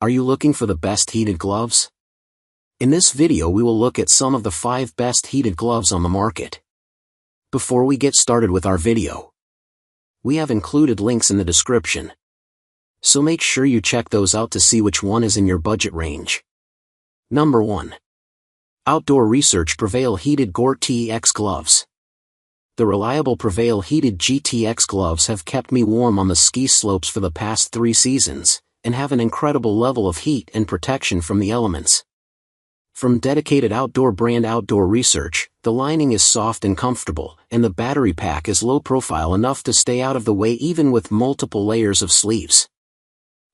Are you looking for the best heated gloves? In this video we will look at some of the 5 best heated gloves on the market. Before we get started with our video, we have included links in the description, so make sure you check those out to see which one is in your budget range. Number 1. Outdoor Research Prevail Heated GORE-TEX Gloves. The reliable Prevail Heated GTX gloves have kept me warm on the ski slopes for the past 3 seasons, and have an incredible level of heat and protection from the elements. From dedicated outdoor brand Outdoor Research, the lining is soft and comfortable, and the battery pack is low profile enough to stay out of the way even with multiple layers of sleeves.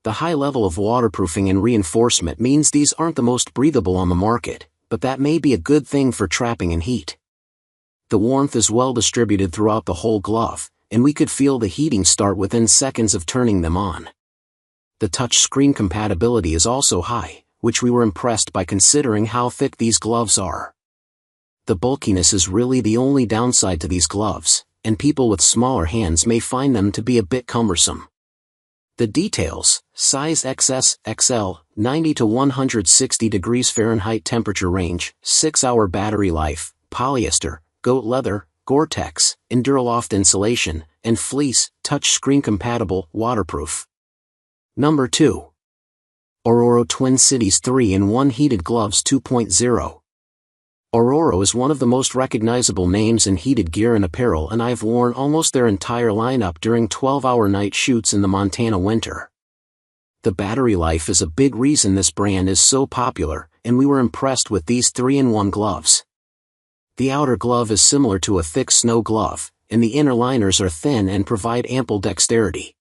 The high level of waterproofing and reinforcement means these aren't the most breathable on the market, but that may be a good thing for trapping in heat. The warmth is well distributed throughout the whole glove, and we could feel the heating start within seconds of turning them on. The touch screen compatibility is also high, which we were impressed by considering how thick these gloves are. The bulkiness is really the only downside to these gloves, and people with smaller hands may find them to be a bit cumbersome. The details: size XS, XL, 90 to 160 degrees Fahrenheit temperature range, 6-hour battery life, polyester, goat leather, GORE-TEX, Enduraloft insulation, and fleece, touch screen compatible, waterproof. Number 2. Ororo Twin Cities 3-in-1 Heated Gloves 2.0. Ororo is one of the most recognizable names in heated gear and apparel, and I've worn almost their entire lineup during 12-hour night shoots in the Montana winter. The battery life is a big reason this brand is so popular, and we were impressed with these 3-in-1 gloves. The outer glove is similar to a thick snow glove, and the inner liners are thin and provide ample dexterity.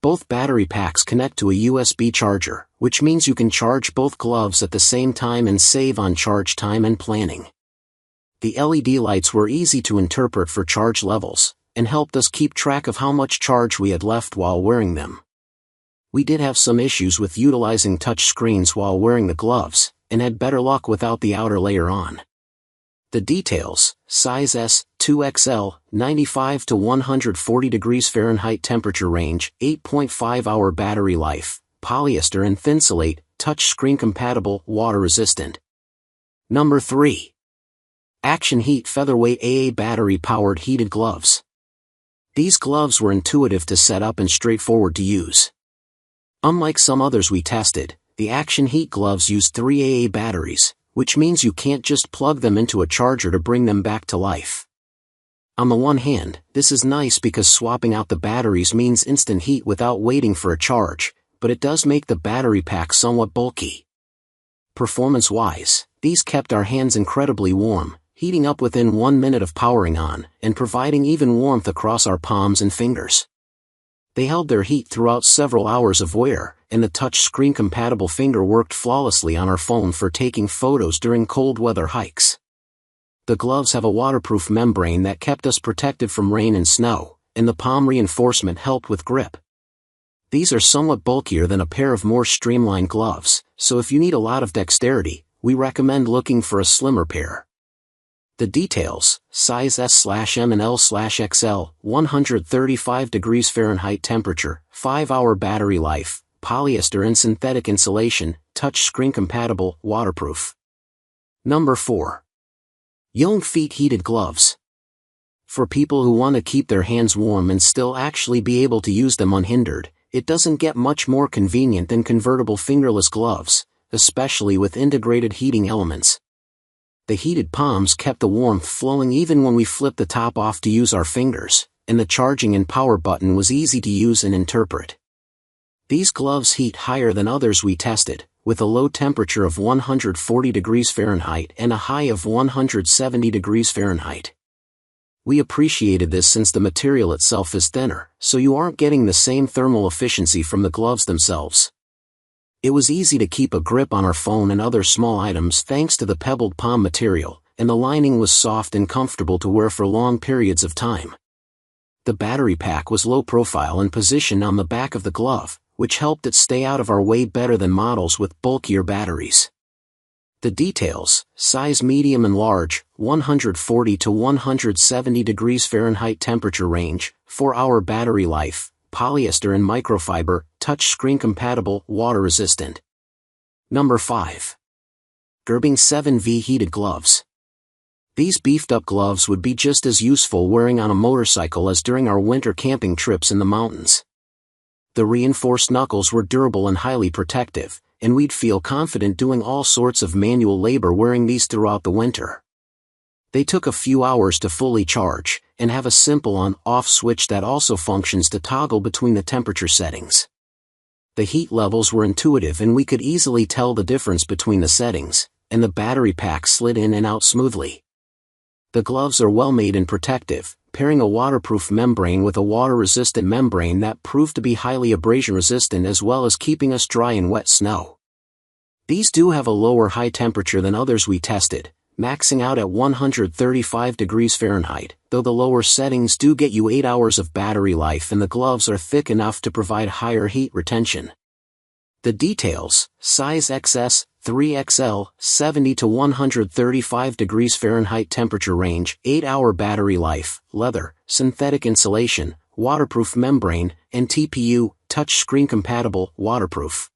Both battery packs connect to a USB charger, which means you can charge both gloves at the same time and save on charge time and planning. The LED lights were easy to interpret for charge levels, and helped us keep track of how much charge we had left while wearing them. We did have some issues with utilizing touch screens while wearing the gloves, and had better luck without the outer layer on. The details: size S, 2XL, 95 to 140 degrees Fahrenheit temperature range, 8.5-hour battery life, polyester and thinsulate, touch screen compatible, water resistant. Number 3. ActionHeat Featherweight AA battery powered heated gloves. These gloves were intuitive to set up and straightforward to use. Unlike some others we tested, the ActionHeat gloves use 3 AA batteries, which means you can't just plug them into a charger to bring them back to life. On the one hand, this is nice because swapping out the batteries means instant heat without waiting for a charge, but it does make the battery pack somewhat bulky. Performance-wise, these kept our hands incredibly warm, heating up within 1 minute of powering on, and providing even warmth across our palms and fingers. They held their heat throughout several hours of wear, and the touch screen compatible finger worked flawlessly on our phone for taking photos during cold weather hikes. The gloves have a waterproof membrane that kept us protected from rain and snow, and the palm reinforcement helped with grip. These are somewhat bulkier than a pair of more streamlined gloves, so if you need a lot of dexterity, we recommend looking for a slimmer pair. The details: size S/M&L/XL, 135 degrees Fahrenheit temperature, 5-hour battery life, polyester and synthetic insulation, touch screen compatible, waterproof. Number 4. YongGfte Heated Gloves. For people who want to keep their hands warm and still actually be able to use them unhindered, it doesn't get much more convenient than convertible fingerless gloves, especially with integrated heating elements. The heated palms kept the warmth flowing even when we flipped the top off to use our fingers, and the charging and power button was easy to use and interpret. These gloves heat higher than others we tested, with a low temperature of 140 degrees Fahrenheit and a high of 170 degrees Fahrenheit. We appreciated this since the material itself is thinner, so you aren't getting the same thermal efficiency from the gloves themselves. It was easy to keep a grip on our phone and other small items thanks to the pebbled palm material, and the lining was soft and comfortable to wear for long periods of time. The battery pack was low profile and positioned on the back of the glove, which helped it stay out of our way better than models with bulkier batteries. The details: size medium and large, 140 to 170 degrees Fahrenheit temperature range, 4-hour battery life, polyester and microfiber, touchscreen compatible, water resistant. Number 5. Gerbing 7V heated gloves. These beefed up gloves would be just as useful wearing on a motorcycle as during our winter camping trips in the mountains. The reinforced knuckles were durable and highly protective, and we'd feel confident doing all sorts of manual labor wearing these throughout the winter. They took a few hours to fully charge, and have a simple on-off switch that also functions to toggle between the temperature settings. The heat levels were intuitive and we could easily tell the difference between the settings, and the battery pack slid in and out smoothly. The gloves are well made and protective, pairing a waterproof membrane with a water-resistant membrane that proved to be highly abrasion-resistant as well as keeping us dry in wet snow. These do have a lower high temperature than others we tested, maxing out at 135 degrees Fahrenheit, though the lower settings do get you 8 hours of battery life and the gloves are thick enough to provide higher heat retention. The details: size XS, 3XL, 70 to 135 degrees Fahrenheit temperature range, 8-hour battery life, leather, synthetic insulation, waterproof membrane, and TPU, touchscreen compatible, waterproof.